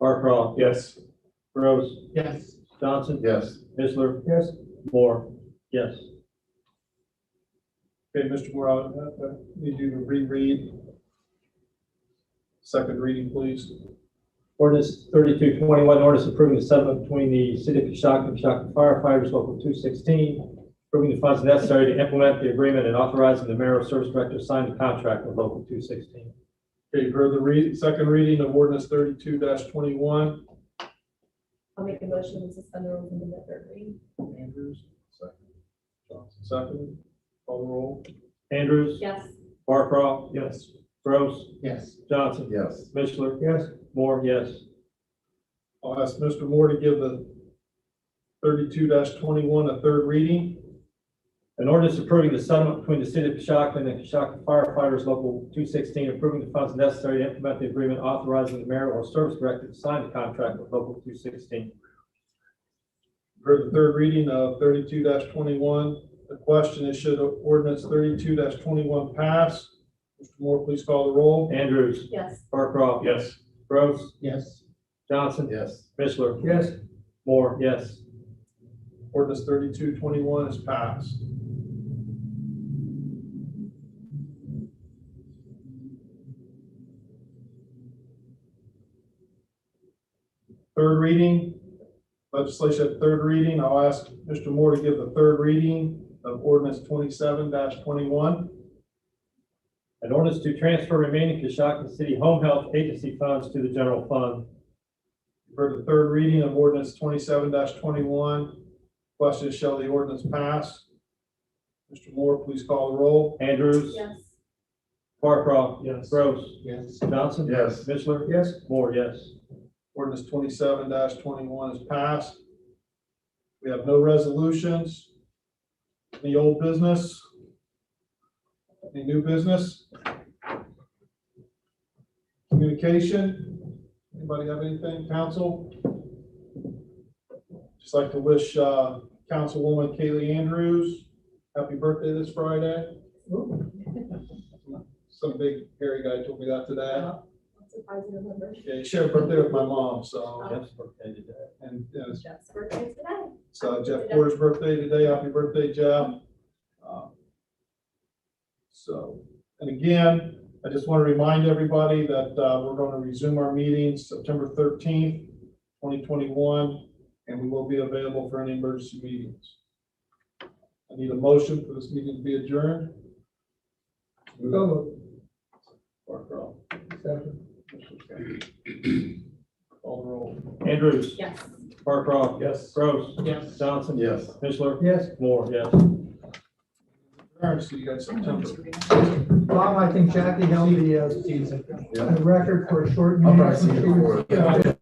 Barcroft, Yes. Gross, Yes. Johnson, Yes. Mishler, Yes. Moore, yes. Okay, Mr. Moore, I'll need you to reread. Second reading, please. Ordinance 32-21, ordinance approving the settlement between the city of Coshocton and Coshocton firefighters, local 216, approving the funds necessary to implement the agreement and authorizing the mayor or service director to sign the contract with local 216. Okay, you've heard the second reading of ordinance 32-21. I'll make a motion to suspend the rules and the third reading. Andrews, second. Johnson, second. Call the roll. Andrews, Yes. Barcroft, Yes. Gross, Yes. Johnson, Yes. Mishler, Yes. Moore, yes. I'll ask Mr. Moore to give the 32-21 a third reading. An ordinance approving the settlement between the city of Coshocton and Coshocton firefighters, local 216, approving the funds necessary to implement the agreement, authorizing the mayor or service director to sign the contract with local 216. Heard the third reading of 32-21. The question is, should ordinance 32-21 pass? Mr. Moore, please call the roll. Andrews, Yes. Barcroft. Yes. Gross, Yes. Johnson, Yes. Mishler, Yes. Moore, yes. Ordinance 3221 is passed. Third reading, legislation at third reading. I'll ask Mr. Moore to give the third reading of ordinance 27-21. An ordinance to transfer remaining Coshocton City Home Health Agency funds to the general fund. You've heard the third reading of ordinance 27-21. Question, shall the ordinance pass? Mr. Moore, please call the roll. Andrews. Yes. Barcroft. Yes. Gross. Yes. Johnson. Yes. Mishler. Yes. Moore, yes. Ordinance 27-21 is passed. We have no resolutions. Any old business? Any new business? Communication? Anybody have anything? Council? Just like to wish Councilwoman Kaylee Andrews happy birthday this Friday. Some big hairy guy told me that today. I'm surprised you remember. Yeah, he shared a birthday with my mom, so. Jeff's birthday today. And Jeff's birthday today. so Jeff Porter's birthday today. Happy birthday, Jeff. So, and again, I just want to remind everybody that we're going to resume our meetings September 13th, 2021, and we will be available for any emergency meetings. I need a motion for this meeting to be adjourned. Barcroft. Second. Call the roll. Andrews. Yes. Barcroft. Yes. Gross. Yes. Johnson. Yes. Mishler. Yes. Moore, yes. All right, see you guys September. Bob, I think Jackie held the record for a short I'll meeting. probably see you before.